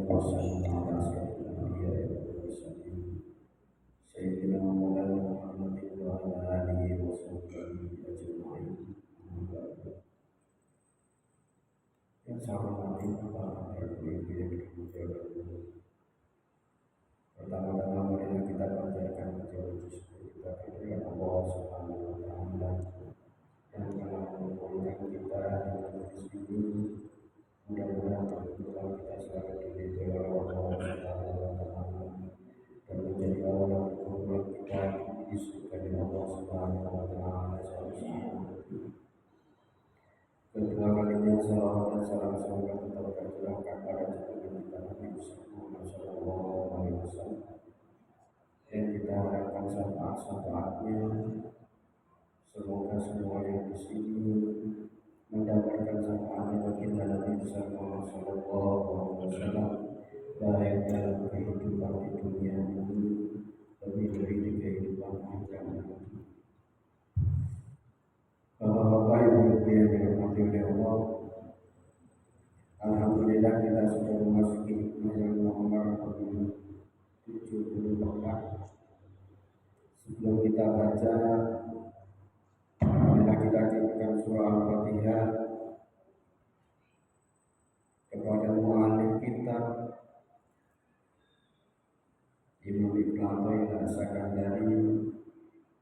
wasallam ala asyrafil anbiya'i wal mursalin sayyidina Maulana Muhammadin wa ala alihi wa sahbihi ajma'in. Yang saya hormati para ibu yang dimuliakan. Pertama-tama marilah kita panjatkan puji syukur kita kepada Allah Subhanahu wa taala yang telah mengumpulkan kita di majelis ini. Mudah-mudahan pertemuan kita selalu diridhoi oleh Allah Subhanahu wa taala dan menjadi awal pertemuan kita di surga dengan Allah Subhanahu wa taala. Kedua kalinya salawat dan salam semoga tetap tercurahkan pada junjungan kita Nabi Muhammad sallallahu alaihi wasallam yang kita harapkan syafaat-syafaatnya. Semoga semua yang di sini mendapatkan syafaatnya baginda Nabi Muhammad sallallahu alaihi wasallam baik dalam kehidupan di dunia ini lebih dari di kehidupan akhirat nanti. Bapak-bapak, ibu-ibu yang dirahmati oleh Allah, alhamdulillah kita sudah memasuki hikmah yang nomor 74. Sebelum kita baca, marilah kita kirimkan surah Al-Fatihah kepada mu'alif kita Imam Ibnu Athaillah As-Sakandari.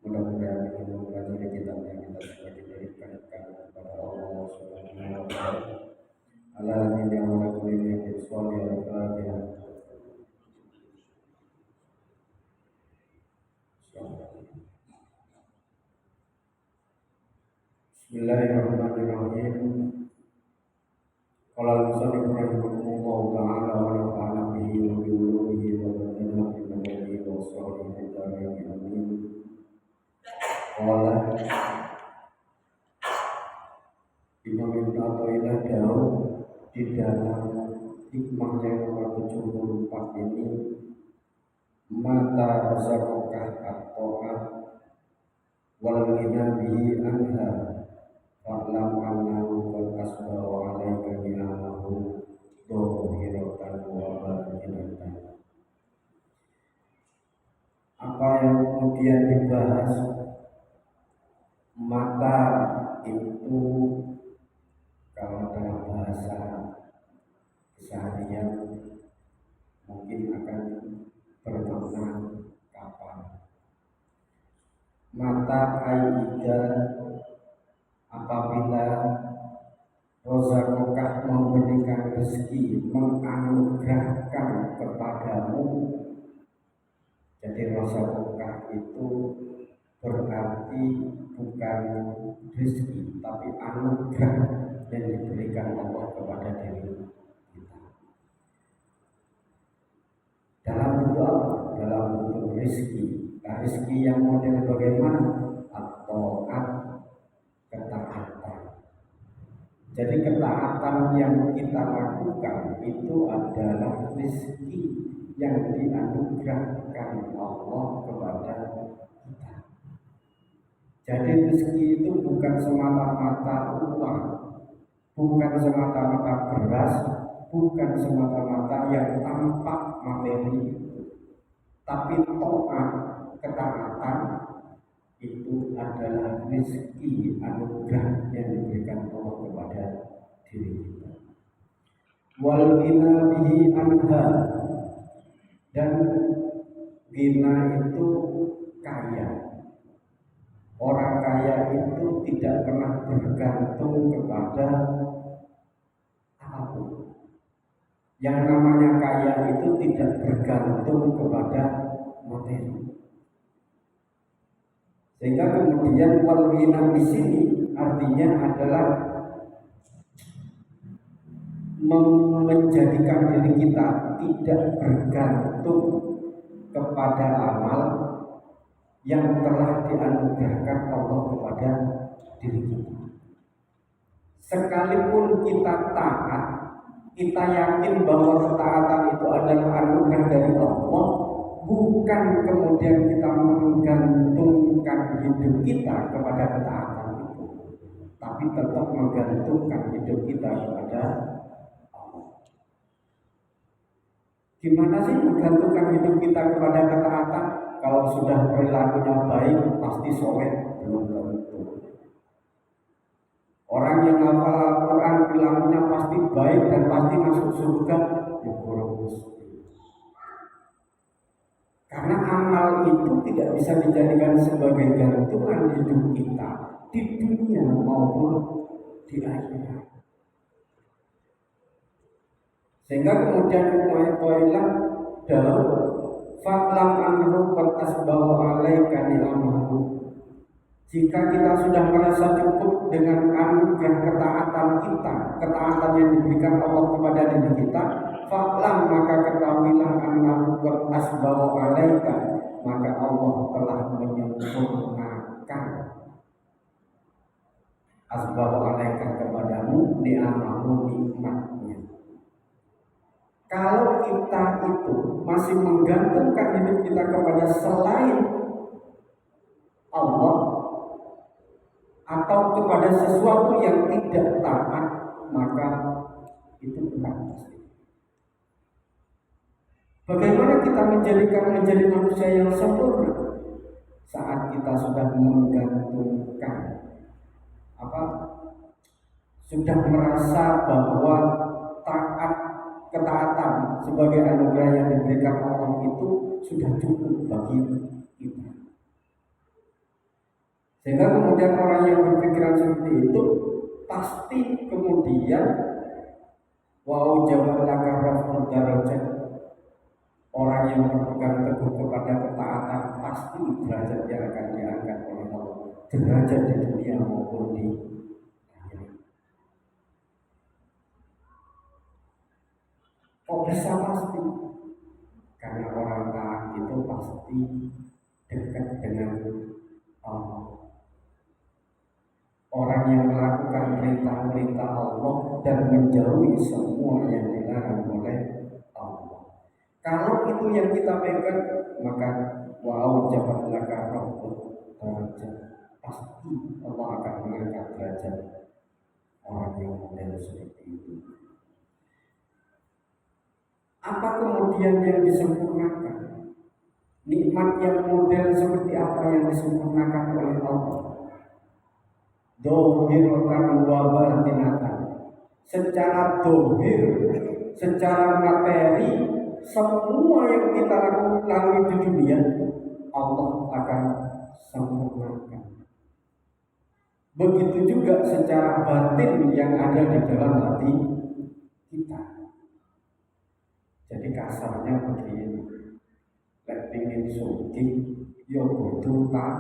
Mudah-mudahan dengan mempelajari kitab yang kita sudah diberikan kepada Allah Subhanahu wa taala. Ala dini wa kulli niyatin shalihah. Al-Fatihah. Bismillahirrahmanirrahim. Qala al-musannif rahimahullah ta'ala wa nafa'ana bihi wa bi ulumihi wa barakatuhu fi nabihi wa sahbihi amin. Qala Imam Ibnu Athaillah jauh di dalam hikmah yang nomor 74 ini, mata razaqokah at-ta'at wal ghina bihi anha fa'lam annahu qad asbahu 'alaika ni'amahu dhahiratan wa batinatan. Apa yang kemudian dibahas, mata itu kalau dalam bahasa keseharian mungkin akan bermakna kapan. Mata aida apabila rozakokah memberikan rezeki, menganugerahkan kepadamu. Jadi rozakokah itu berarti bukan rezeki tapi anugerah yang diberikan Allah kepada diri kita. Dalam bentuk apa? Dalam bentuk rezeki. Nah, rezeki yang model bagaimana? Atau ketaatan. Jadi ketaatan yang kita lakukan itu adalah rezeki yang dianugerahkan Allah kepada kita. Jadi rezeki itu bukan semata-mata uang, bukan semata-mata beras, bukan semata-mata yang tampak materi, tapi taat, ketaatan itu adalah rezeki anugerah yang diberikan Allah kepada diri kita. Wal ghina bihi anha, dan ghina itu kaya. Orang kaya itu tidak pernah bergantung kepada apapun. Yang namanya kaya itu tidak bergantung kepada materi. Sehingga kemudian wal ghina di sini artinya adalah menjadikan diri kita tidak bergantung kepada amal yang telah dianugerahkan Allah kepada diri kita. Sekalipun kita taat, kita yakin bahwa ketaatan itu adalah anugerah dari Allah, bukan kemudian kita menggantungkan hidup kita kepada ketaatan itu, tapi tetap menggantungkan hidup kita kepada Allah. Gimana sih menggantungkan hidup kita kepada ketaatan? Kalau sudah perilakunya baik pasti soleh, belum tentu. Orang yang hafal Al-Quran perilakunya pasti baik dan pasti masuk surga, ya kurang mesti. Karena amal itu tidak bisa dijadikan sebagai gantungan hidup kita di dunia maupun di akhirat. Sehingga kemudian Mu'ayyidah Daud Fa'lam anhu qad asbahu alaika ni'amahu. Jika kita sudah merasa cukup dengan anugerah ketaatan kita, ketaatan yang diberikan Allah kepada diri kita, fa'lam maka ketahuilah annahu qad asbahu alaika, maka Allah telah menyempurnakan asbahu alaika kepadamu ni'amahu, nikmatnya. Kalau kita itu masih menggantungkan hidup kita kepada selain Allah atau kepada sesuatu yang tidak taat, maka itu bukan pasti. Bagaimana kita menjadi manusia yang sempurna saat kita sudah menggantungkan sudah merasa bahwa ketaatan sebagai anugerah yang diberikan Allah itu sudah cukup bagi kita. Sehingga kemudian orang yang berpikiran seperti itu pasti kemudian jabalaka raf'ul darajat. Orang yang berpegang teguh kepada ketaatan pasti derajatnya akan diangkat oleh Allah, derajat di dunia maupun di akhirat. Kok bisa pasti? Karena orang taat itu pasti dekat dengan Allah. Orang yang melakukan perintah-perintah Allah dan menjauhi semua yang dilarang oleh Allah. Kalau itu yang kita pegang, maka jabalaka rabbul darajat. Pasti Allah akan mengangkat derajat orang yang model seperti itu. Apa kemudian yang disempurnakan? Nikmat yang model seperti apa yang disempurnakan oleh Allah? Dohirkan wa batinatan. Secara dohir, secara materi, semua yang kita lalui di dunia Allah akan sempurnakan. Begitu juga secara batin yang ada di dalam hati kita. Jadi kasarnya begini, lek pingin sugih yo kudu taat,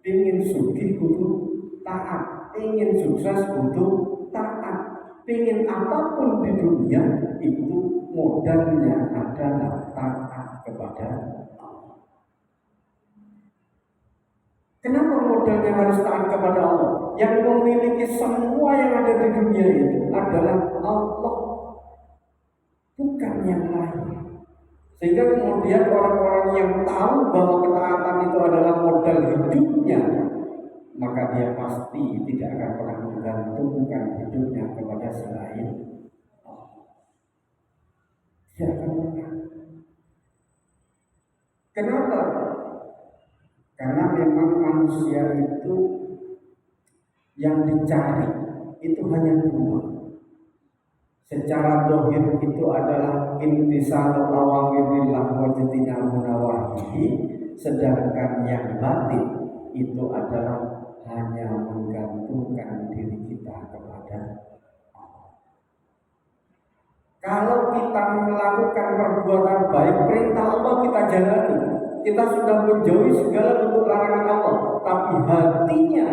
pingin sugih kudu taat, pingin sukses kudu taat, pingin apapun di dunia itu modalnya adalah taat kepada Allah. Kenapa modalnya harus taat kepada Allah? Yang memiliki semua yang ada di dunia itu adalah Allah, bukan yang lain. Sehingga kemudian orang-orang yang tahu bahwa ketaatan itu adalah modal hidupnya, maka dia pasti tidak akan pernah menggantungkan hidupnya kepada selain Allah. Dia akan pernah. Kenapa? Karena memang manusia itu yang dicari itu hanya dua. Secara dohir itu adalah intisalu awamirillah wa jtinabu nawahihi, sedangkan yang batin itu adalah hanya menggantungkan diri kita kepada Allah. Kalau kita melakukan perbuatan baik, perintah Allah kita jalani, kita sudah menjauhi segala bentuk larangan Allah, tapi hatinya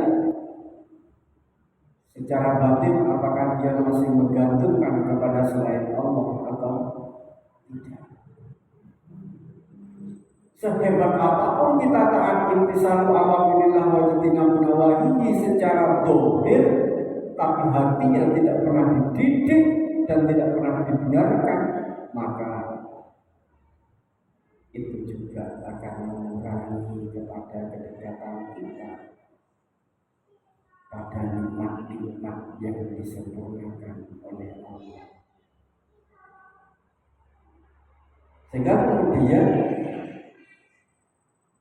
secara batin apakah dia masih menggantungkan kepada selain Allah atau tidak? Sehebat apapun kita taat intisalu awamirillah wa jtinabu nawahihi secara dohir, tapi hatinya tidak pernah dididik dan tidak pernah dibenarkan, maka itu juga akan mengurangi kepada kedekatan kita pada nikmat-nikmat yang disempurnakan oleh Allah. Sehingga kemudian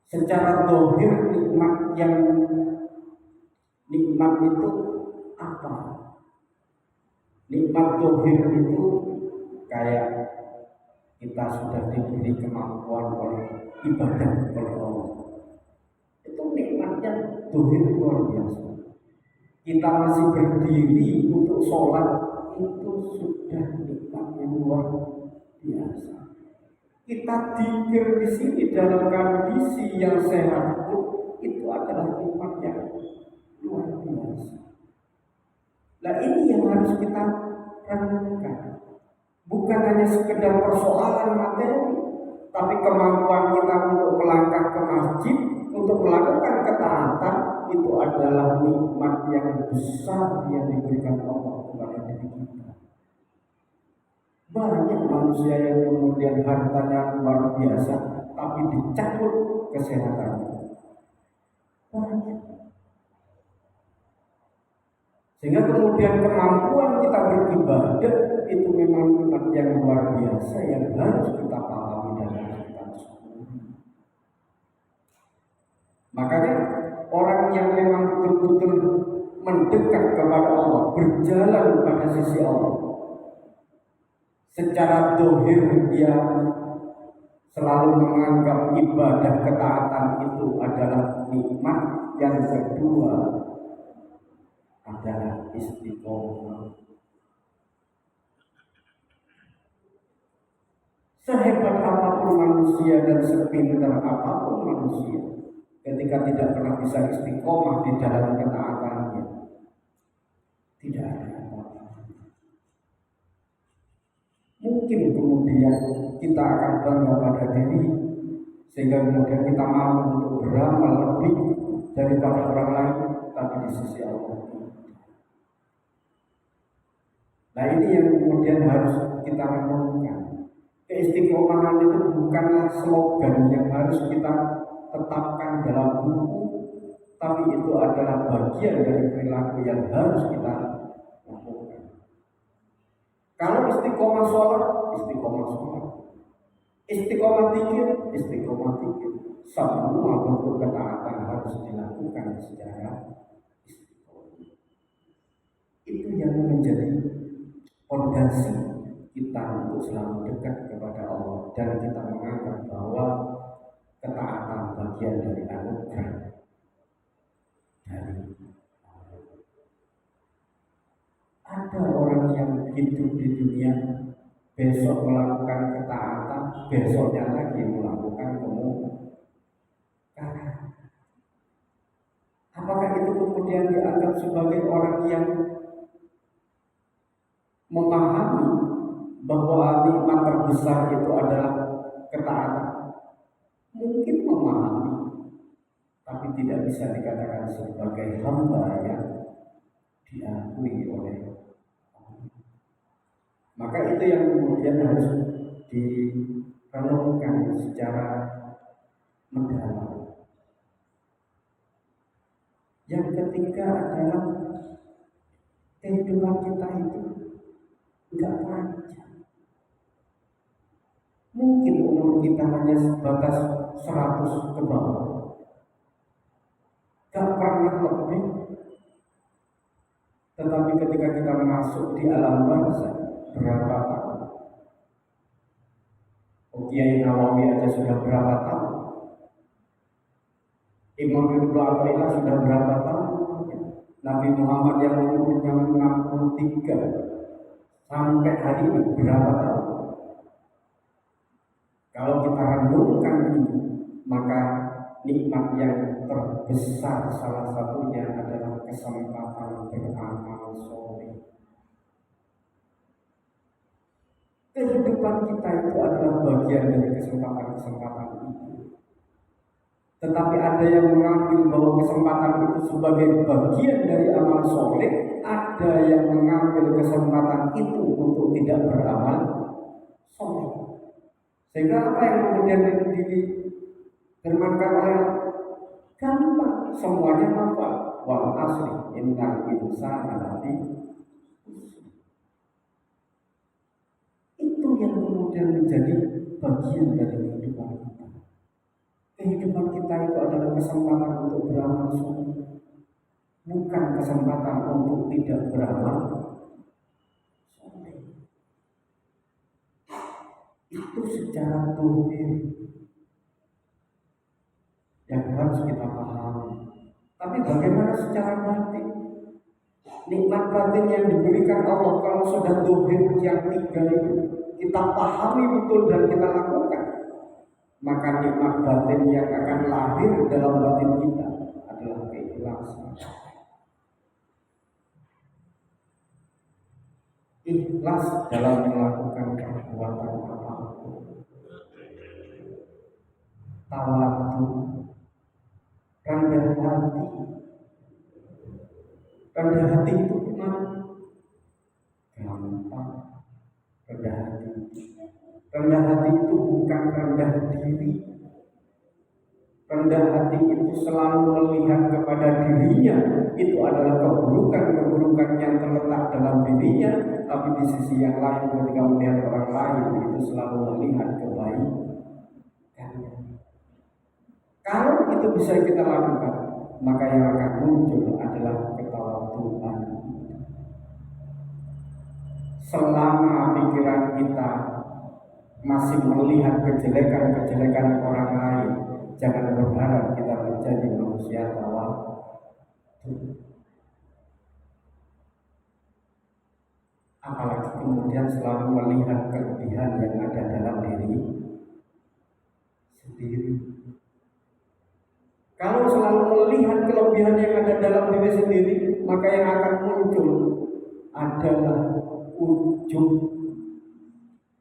secara dohir nikmat itu apa? Nikmat dohir itu kayak kita sudah diberi kemampuan oleh ibadah oleh Allah. Itu nikmatnya dohir luar biasa. Kita masih berdiri untuk sholat, itu sudah nikmat yang luar biasa. Kita dikir di sini dalam kondisi yang sehat pun itu adalah nikmat yang luar biasa. Nah ini yang harus kita renungkan. Bukan hanya sekedar persoalan materi, tapi kemampuan kita untuk melangkah ke masjid, untuk melakukan ketaatan, itu adalah nikmat yang besar yang diberikan Allah kepada diri kita. Banyak manusia yang kemudian hartanya luar biasa, tapi dicabut kesehatannya. Banyak. Sehingga kemudian kemampuan kita beribadah itu memang nikmat yang luar biasa yang harus kita pahami dan harus kita syukuri. Makanya orang yang memang betul-betul mendekat kepada Allah, berjalan pada sisi Allah, secara dohir dia selalu menganggap ibadah ketaatan itu adalah nikmat. Yang kedua adalah istiqomah. Sehebat apapun manusia dan sepintar apapun manusia, ketika tidak pernah bisa istiqomah di dalam ketaatannya, tidak ada apa-apa. Mungkin kemudian kita akan bangga pada diri, sehingga kemudian kita mampu untuk beramal lebih daripada orang lain, tapi di sisi Allah. Nah ini yang kemudian harus kita renungkan. Keistiqomahan itu bukanlah slogan yang harus kita tetapkan dalam buku, tapi itu adalah bagian dari perilaku yang harus kita lakukan. Kalau istiqomah sholat, istiqomah sholat. Istiqomah zikir, istiqomah zikir. Semua bentuk ketaatan harus dilakukan secara istiqomah. Itu yang menjadi fondasi kita untuk selalu dekat kepada Allah, dan kita menganggap bahwa ketaatan bagian dari anugerah dari Allah. Ada orang yang hidup di dunia, besok melakukan ketaatan, besoknya lagi melakukan kemungkaran. Apakah itu kemudian dianggap sebagai orang yang memahami bahwa nikmat terbesar itu adalah ketaatan? Mungkin memahami, tapi tidak bisa dikatakan sebagai hamba yang diakui oleh Allah. Maka itu yang kemudian harus direnungkan secara mendalam. Yang ketiga adalah kehidupan kita itu enggak panjang. Mungkin umur kita hanya sebatas 100 ke bawah, gak pernah lebih. Tetapi ketika kita masuk di alam barzakh, berapa tahun? Kiai Nawawi aja sudah berapa tahun? Imam Ibnu Athaillah sudah berapa tahun? Nabi Muhammad yang umurnya 63 sampai hari ini berapa tahun? Kalau kita renungkan ini, maka nikmat yang terbesar salah satunya adalah kesempatan beramal soleh. Kehidupan kita itu adalah bagian dari kesempatan-kesempatan itu. Tetapi ada yang mengambil bahwa kesempatan itu sebagai bagian dari amal soleh, ada yang mengambil kesempatan itu untuk tidak beramal soleh. Sehingga apa yang kemudian difirmankan oleh gampang, semuanya hafal. wal asri innal insana lafi khusr. Itu yang kemudian menjadi bagian dari kehidupan kita. Kehidupan kita itu adalah kesempatan untuk beramal soleh, bukan kesempatan untuk tidak beramal soleh. Itu secara dohir yang harus kita pahami. Tapi bagaimana secara batin? Nikmat batin yang diberikan Allah kalau sudah dohir yang tiga itu kita pahami betul dan kita lakukan, maka nikmat batin yang akan lahir dalam batin kita adalah keikhlasan. Ikhlas dalam melakukan perbuatan apapun, tawadhu, rendah hati. Rendah hati itu gimana? Gampang. Rendah hati. Rendah hati itu bukan rendah diri. Rendah hati itu selalu melihat kepada dirinya itu adalah keburukan-keburukan yang terletak dalam dirinya, tapi di sisi yang lain ketika melihat orang lain itu selalu melihat kebaikan. Kalau itu bisa kita lakukan, maka yang akan muncul adalah ketawaduan. Selama pikiran kita masih melihat kejelekan-kejelekan orang lain, jangan berharap kita menjadi manusia tawadhu. Apalagi kemudian selalu melihat kelebihan yang ada dalam diri sendiri. Kalau selalu melihat kelebihan yang ada dalam diri sendiri, maka yang akan muncul adalah ujub,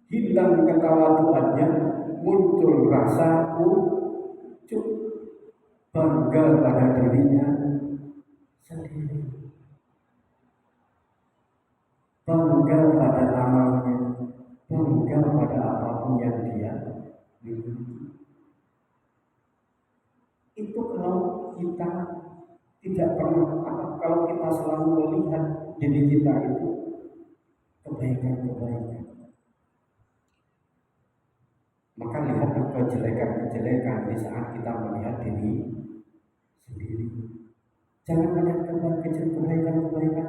hilang ketawaduannya, muncul rasa ujub, bangga pada dirinya sendiri, bangga pada amalnya, bangga pada apapun yang dia miliki. Itu kalau kita tidak pernah, kalau kita selalu melihat diri kita itu kebaikan-kebaikan, maka lihatlah kejelekan-kejelekan di saat kita melihat diri sendiri. Jangan melihat kebaikan-kebaikan,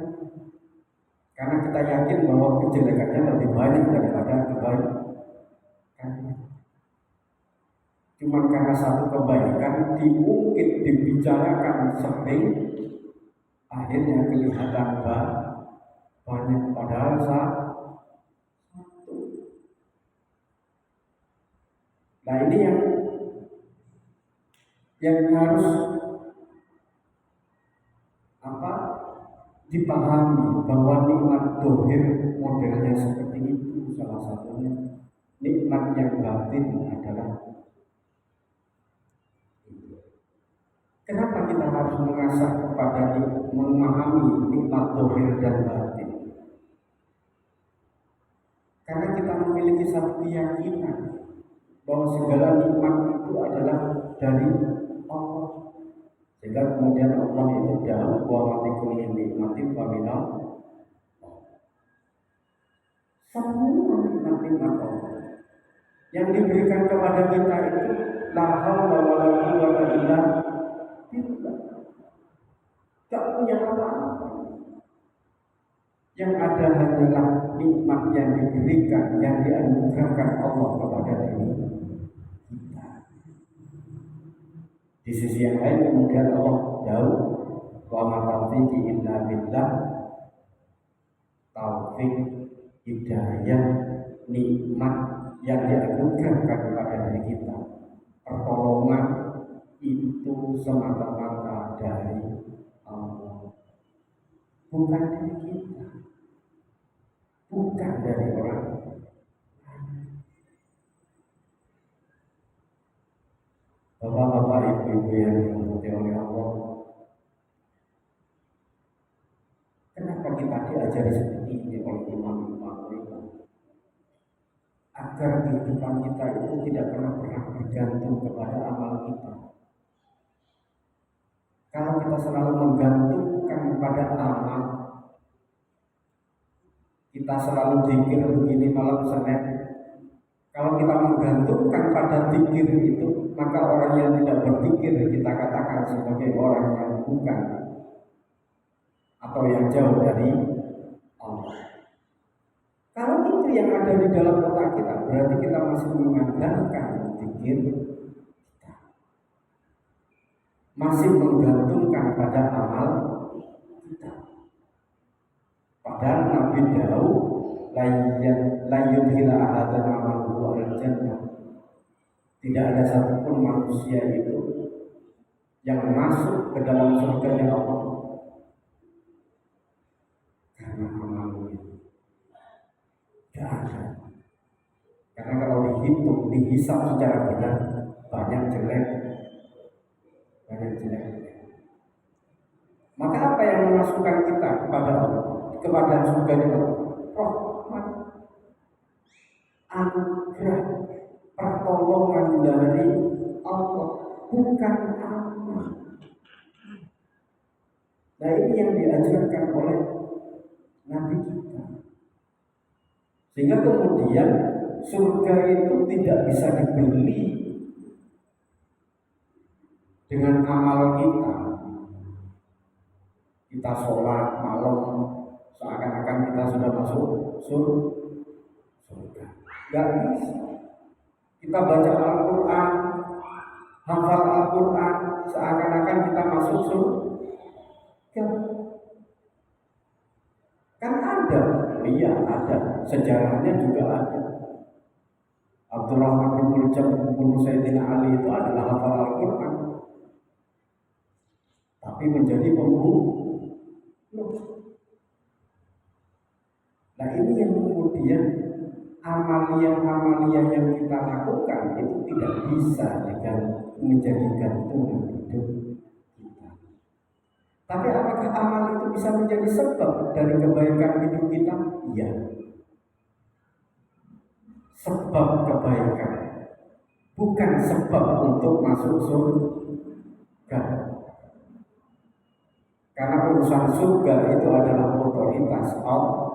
karena kita yakin bahwa kejelekannya lebih banyak daripada kebaikan. Cuma karena satu kebaikan diungkit, dibicarakan sering, akhirnya kelihatan banyak, padahal satu. Nah ini yang harus dipahami, bahwa nikmat dohir modelnya seperti itu. Salah satunya nikmat yang batin adalah, kenapa kita harus mengasah kepada memahami nikmat dohir dan batin? Karena kita memiliki satu keyakinan bahwa segala nikmat itu adalah dari Allah. Sehingga kemudian Allah itu jauh wa matikuni nikmatin faminal. Semua nikmat-nikmat Allah yang diberikan kepada kita itu la haula wala quwwata illa billah. Tak punya apa-apa. Yang ada hanyalah nikmat yang diberikan, yang dianugerahkan Allah kepada diri kita. Di sisi yang lain kemudian Allah jauh wa ma taufiqi illa billah. Taufik, hidayah, nikmat yang dianugerahkan kepada diri kita, pertolongan itu semata-mata dari Allah, bukan dari kita, bukan dari orang. Bapak-bapak, ibu-ibu yang dirahmati oleh Allah, kenapa kita diajari seperti ini oleh imam-imam kita? Agar kehidupan kita itu tidak pernah bergantung kepada amal kita. Kalau kita selalu menggantungkan pada amal. Kita selalu zikir begini malam Senin. Kalau kita menggantungkan pada zikir itu, maka orang yang tidak berzikir kita katakan sebagai orang yang bukan atau yang jauh dari Allah. Kalau itu yang ada di dalam otak kita, berarti kita masih mengandalkan zikir kita, masih menggantungkan pada amal kita. Padahal Nabi Daud layudhila ahadan amaluhu al-jannah. Tidak ada satupun manusia itu yang masuk ke dalam surga Allah karena amalnya. Tidak ada. Karena kalau dihitung, dihisap secara benar, banyak jelek. Maka apa yang memasukkan kita kepada Allah, kepada surga Allah? Rahmat, anugerah, pertolongan dari Allah, bukan amal. Nah, ini yang diajarkan oleh Nabi kita. Sehingga kemudian surga itu tidak bisa dibeli dengan amal kita. Kita sholat malam seakan-akan kita sudah masuk surga. Gak bisa. Kita baca Al-Quran, hafal Al-Quran, seakan-akan kita masuk surga. Kan ada, iya ada, sejarahnya juga ada. Abdurrahman bin Muljam bin Sayyidina Ali itu adalah hafal Al-Quran, tapi menjadi pembunuh. Nah, ini yang kemudian amalia-amalia yang kita lakukan itu tidak bisa menjadi gantungan hidup kita. Tapi apakah amal itu bisa menjadi sebab dari kebaikan hidup kita? Iya. Sebab kebaikan, bukan sebab untuk masuk surga. Karena urusan surga itu adalah otoritas Allah.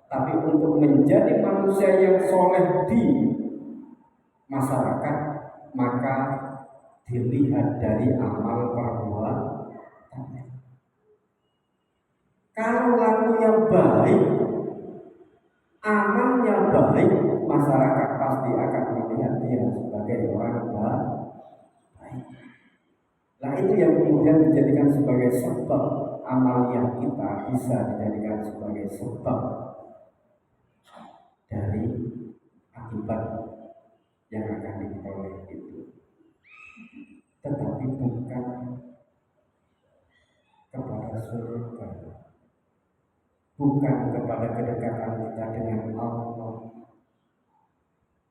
Tapi untuk menjadi manusia yang soleh di masyarakat, maka dilihat dari amal perbuatannya. Kalau lakunya baik, amalnya baik, masyarakat pasti akan melihat dia sebagai orang baik. Nah, itu yang kemudian dijadikan sebagai sebab amalia kita bisa dijadikan sebagai sebab dari akibat yang akan diperoleh itu, tetapi bukan kepada surga, bukan kepada kedekatan kita dengan Allah.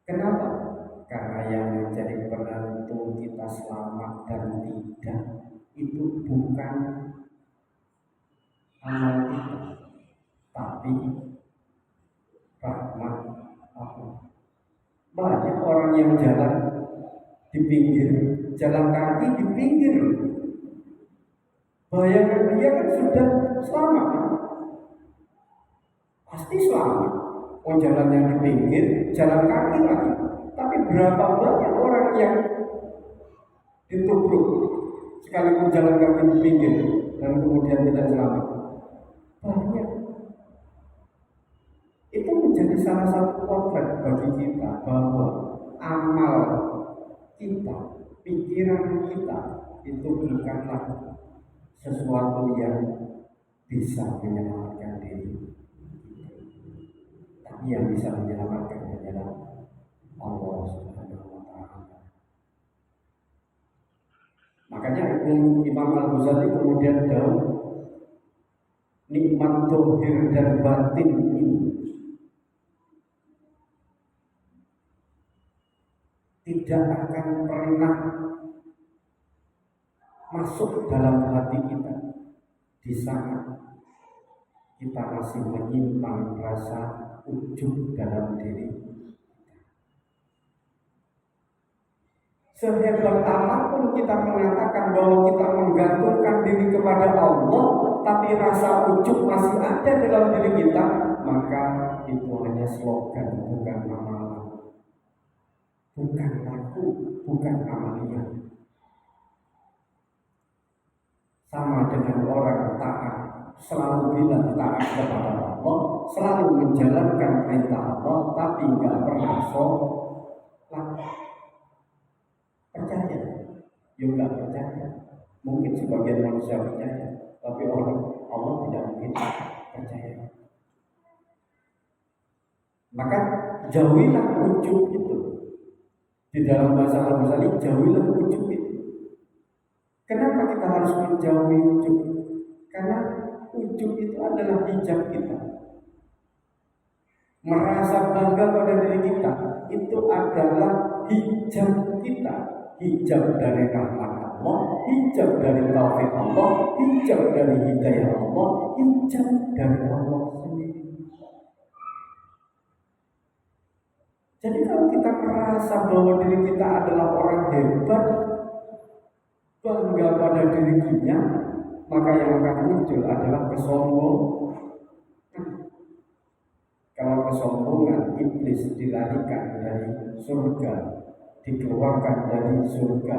Kenapa? Karena yang menjadi penentu kita selamat dan tidak itu bukan amal kita, tapi rahmat Allah. Banyak orang yang jalan di pinggir, jalan kaki di pinggir, bayangan dia kan sudah selamat, pasti selamat. Oh, jalan yang di pinggir, jalan kaki lagi. Tapi berapa banyak orang yang ditubruk sekalipun jalan kaki di pinggir dan kemudian tidak selamat? Banyak. Itu menjadi salah satu potret bagi kita bahwa amal kita, pikiran kita itu bukanlah sesuatu yang bisa menyelamatkan diri, tapi yang bisa menyelamatkan adalah Allah Subhanahu wa Ta'ala. Makanya Imam Al-Ghazali kemudian tahu nikmat zahir dan batin ini tidak akan pernah masuk dalam hati kita di saat kita masih menyimpan rasa ujub dalam diri. Sehebat apapun kita mengatakan bahwa kita menggantungkan diri kepada Allah, tapi rasa ujub masih ada dalam diri kita, maka itu hanya slogan, bukan amalan, bukan laku, bukan amalia. Sama dengan orang taat, selalu bilang taat kepada Allah, selalu menjalankan perintah Allah, tapi nggak pernah sholat. Percaya? Ya nggak percaya. Mungkin sebagian manusia percaya, tapi orang Allah tidak mungkin percaya. Maka jauhilah ujub itu. Di dalam bahasa Al-Ghazali, jauhilah ujub itu. Kenapa kita harus menjauhi ujub? Karena ujub itu adalah hijab kita. Merasa bangga pada diri kita, itu adalah hijab kita. Hijab dari rahmat Allah, hijab dari taufik Allah, hijab dari hidayah Allah, hijab dari Allah sendiri. Jadi kalau kita merasa bahwa diri kita adalah orang hebat, bangga pada dirinya, maka yang akan muncul adalah kesombongan. Kalau kesombongan, iblis dilarikan dari surga, dikeluarkan dari surga,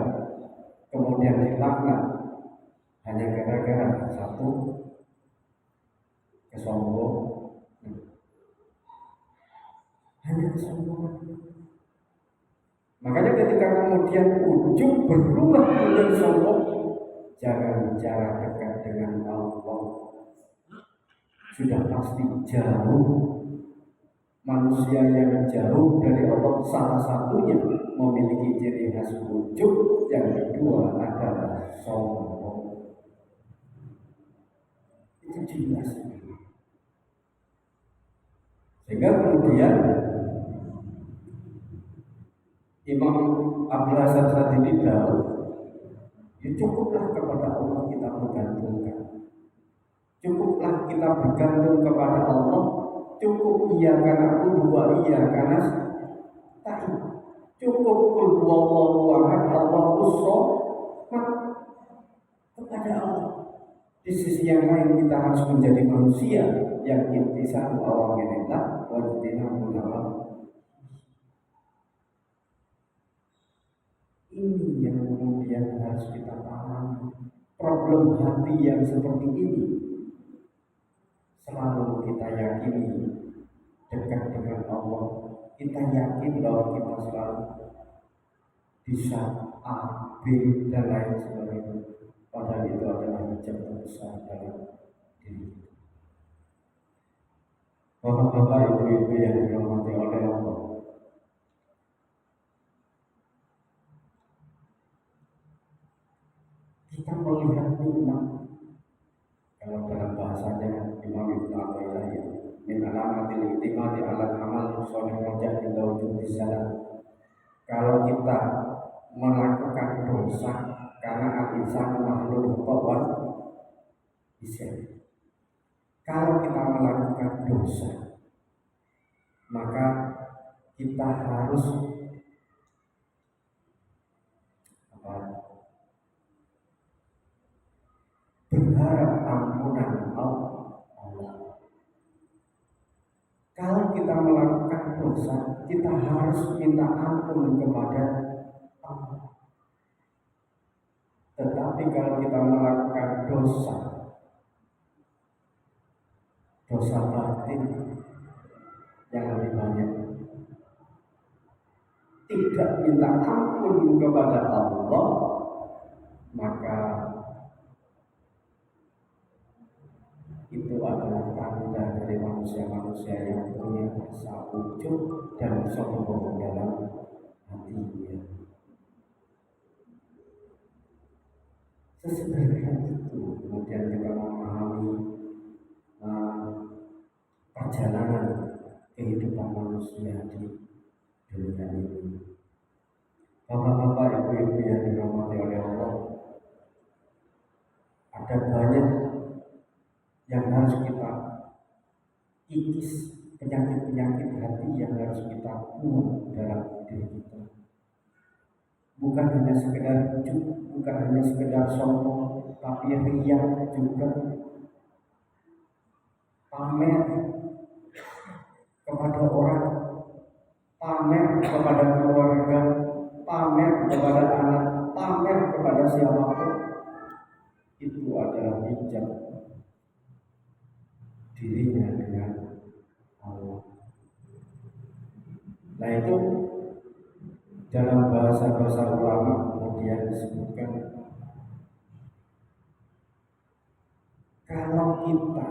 kemudian dilaknat hanya gara-gara satu kesombongan. Hanya kesombongan. Makanya ketika kemudian ujub berubah menjadi sombong, jangan bicara dekat dengan Allah. Sudah pasti jauh. Manusia yang jauh dari Allah salah satunya memiliki ciri khas ujub, yang kedua adalah sombong. Itu jelas. Sehingga kemudian Imam Abdul Hasan Sadili tahu, ya cukuplah kepada Allah kita bergantungkan. Cukuplah kita bergantung kepada Allah. Cukup iya karena aku dua iya karena tak. Cukup kulhuwallahu ahad Allahus somad kepada Allah. Di sisi yang lain kita harus menjadi manusia yang intisab awamirillah wa jtinabu nawahi. Ini yang kemudian harus kita pahami. Problem hati yang seperti ini selalu kita yakini dekat dengan Allah. Kita yakin bahwa kita selalu bisa A, B, dan lain sebagainya. Padahal itu adalah hijab terbesar dalam diri kita. Bapak-bapak, ibu-ibu yang dirahmati oleh Allah, kita melihat nikmat. Kalau dalam bahasanya Imam Ibnu Athaillah ya, min alamatil i'timadi ala amal sholih rajah inda wujudis salam. Kalau kita melakukan dosa karena al-insan makhluk tawan bisa. Kalau kita melakukan dosa, maka kita harus berharap ampunan Allah. Kalau kita melakukan dosa, kita harus minta ampun kepada Allah. Tetapi kalau kita melakukan dosa batin yang lebih banyak, tidak minta ampun kepada Allah, maka itu adalah tanda dari manusia-manusia yang punya rasa ujub dan sombong dalam hatinya. Sesederhana itu kemudian kita memahami perjalanan kehidupan manusia di dunia ini. Bapak-bapak, ibu-ibu yang dirahmati oleh Allah, ada banyak yang harus kita kikis, penyakit-penyakit hati yang harus kita buang dalam diri kita. bukan hanya sekedar ujuk, bukan hanya sekedar sombong, tapi riya juga, pamer kepada orang, pamer kepada keluarga, pamer kepada anak, pamer kepada siapapun. Itu adalah hijab dirinya dengan Allah. Nah itu dalam bahasa ulama kemudian disebutkan, kalau kita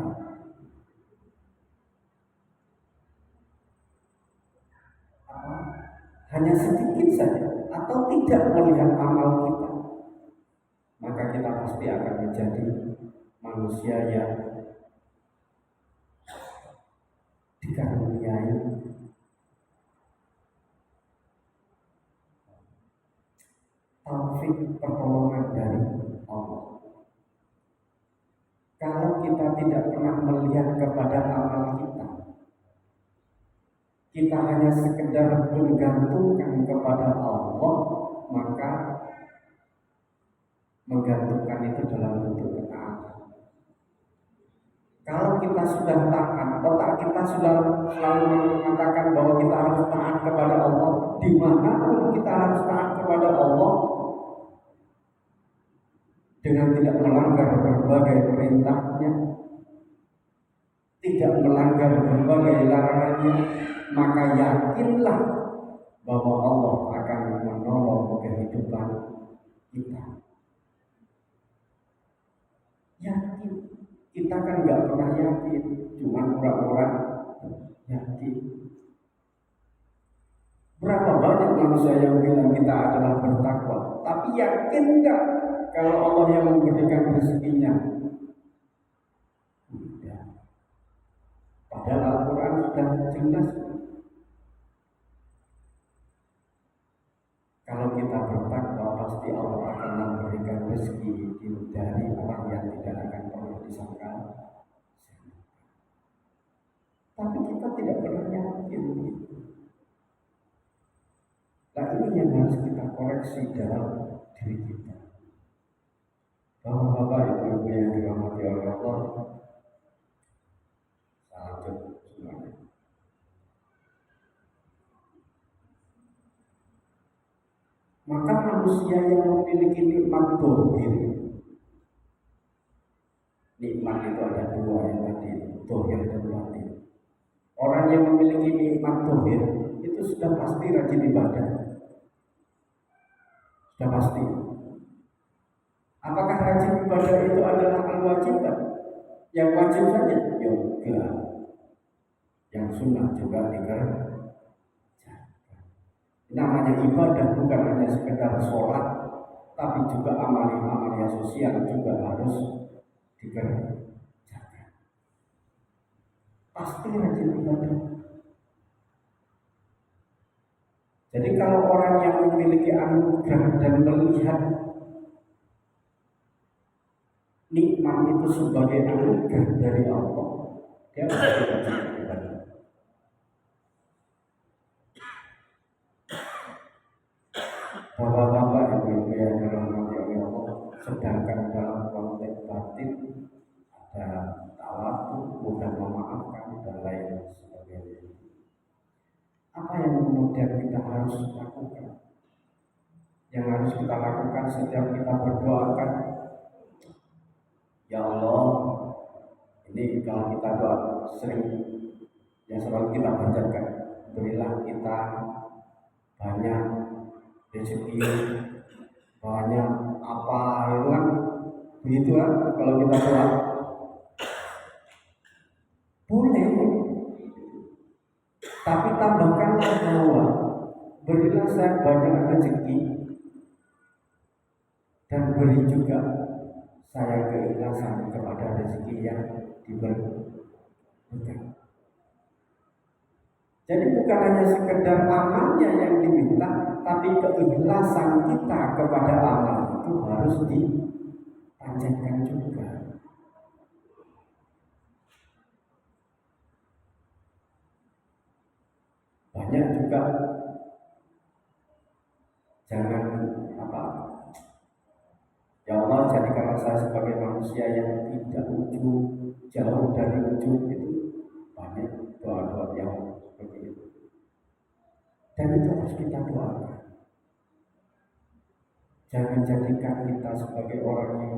hanya sedikit saja atau tidak melihat amal kita, maka kita pasti akan menjadi manusia yang dikaruniai taufik pertolongan dari Allah. Kalau kita tidak pernah melihat kepada amal kita hanya sekedar menggantungkan kepada Allah, maka menggantungkan itu dalam bentuk ketaatan. Kalau kita sudah taat, otak kita sudah selalu mengatakan bahwa kita harus taat kepada Allah, dimanapun kita harus taat kepada Allah dengan tidak melanggar berbagai perintahnya, tidak melanggar berbagai larangannya, maka yakinlah bahwa Allah akan menolong kehidupan kita. Yakin. Kita kan nggak pernah yakin, cuma pura-pura yakin. Berapa banyak manusia yang bilang kita adalah bertakwa, tapi yakin nggak kalau Allah yang memberikan rezekinya? Ya. Padahal Al-Quran sudah jelas. Kalau kita bertakwa, pasti Allah akan memberikan rezeki dari orang yang tidak akan pernah disangka. Tapi kita tidak pernah yakin. Nah ini yang harus kita koreksi dalam diri kita. Bahwa Bapak Ibu yang dirahmati oleh Allah, salam semuanya. Maka manusia yang memiliki nikmat dohir, nikmat itu ada dua yang tadi, dohir dan batin. Orang yang memiliki nikmat dohir itu sudah pasti rajin ibadah, sudah pasti. Apakah rajin ibadah itu adalah kewajiban? Yang wajib saja? Yoga. Yang sunnah juga dikerjakan. Namanya ibadah bukan hanya sekedar sholat, tapi juga amalia sosial juga harus dikerjakan. Pasti rajin ibadah. Jadi kalau orang yang memiliki anugerah dan melihat nikmat itu sebagai anugerah dari Allah, dia pasti rajin ibadah. Bapak-bapak, ibu-ibu yang dirahmati oleh Allah, sedangkan dalam konteks batin ada tawadu, mudah memaafkan dan lain sebagainya. Apa yang kemudian kita harus lakukan? Yang harus kita lakukan setiap kita berdoakan, ya Allah, ini kalau kita doa sering yang selalu kita bacakan, berilah kita banyak rezeki, banyak apa itu kan begitu kan kalau kita doa boleh, tapi tambahkanlah bahwa berilah saya banyak rezeki dan beri juga saya keikhlasan kepada rezeki yang diberikan. Jadi bukan hanya sekedar amalnya yang diminta, tapi keikhlasan kita kepada amal itu harus dipanjatkan juga. Banyak juga jangan saya sebagai manusia yang tidak ujub, jauh dari ujub itu banyak doa-doa yang seperti itu. Dan itu harus kita doakan. Jangan jadikan kita sebagai orang yang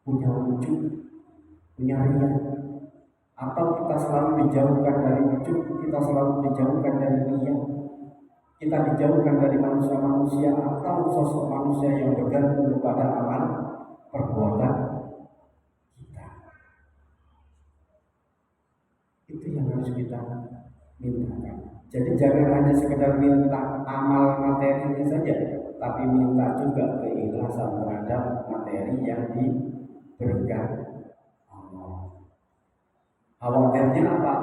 punya ujub, punya ria, atau kita selalu dijauhkan dari ujub, kita selalu dijauhkan dari ria, kita dijauhkan dari manusia-manusia atau sosok manusia yang bergantung kepada amal perbuatan kita. Itu yang harus kita mintakan. Jadi jangan hanya sekedar minta amal materinya saja, tapi minta juga keikhlasan terhadap materi yang diberikan Allah. Khawatirnya apa?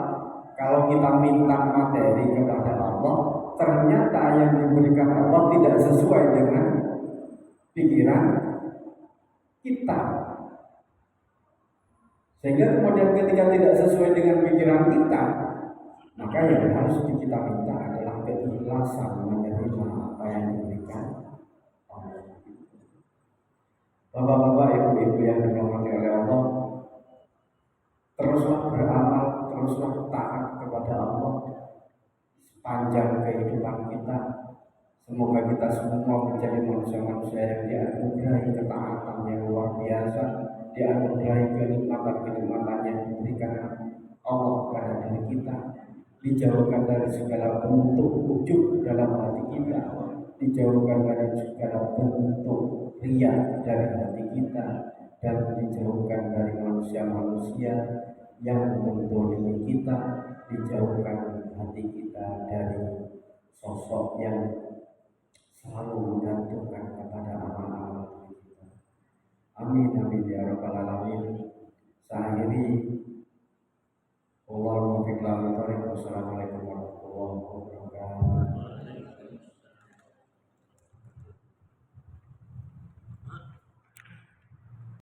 Kalau kita minta materi kepada Allah, ternyata yang diberikan Allah tidak sesuai dengan pikiran kita. Sehingga kemudian ketika tidak sesuai dengan pikiran kita, maka yang harus kita minta adalah keikhlasan menerima apa yang diberikan Allah. Bapak-bapak, ibu-ibu yang dirahmati oleh Allah, teruslah beramal, teruslah taat kepada Allah sepanjang kehidupan kita. Semoga kita semua menjadi manusia-manusia yang dianugerahi ketaatan yang luar biasa, dianugerahi kenikmatan-kenikmatan yang diberikan Allah kepada diri kita, dijauhkan dari segala bentuk ujub dalam hati kita, dijauhkan dari segala bentuk ria dari hati kita, dan dijauhkan dari manusia-manusia yang mendolimi kita, dijauhkan hati kita dari sosok yang selalu menggantungkan kepada amal-amal kita. Amin amin ya rabbal alamin. Saya akhiri. Wassalamualaikum warahmatullahi wabarakatuh.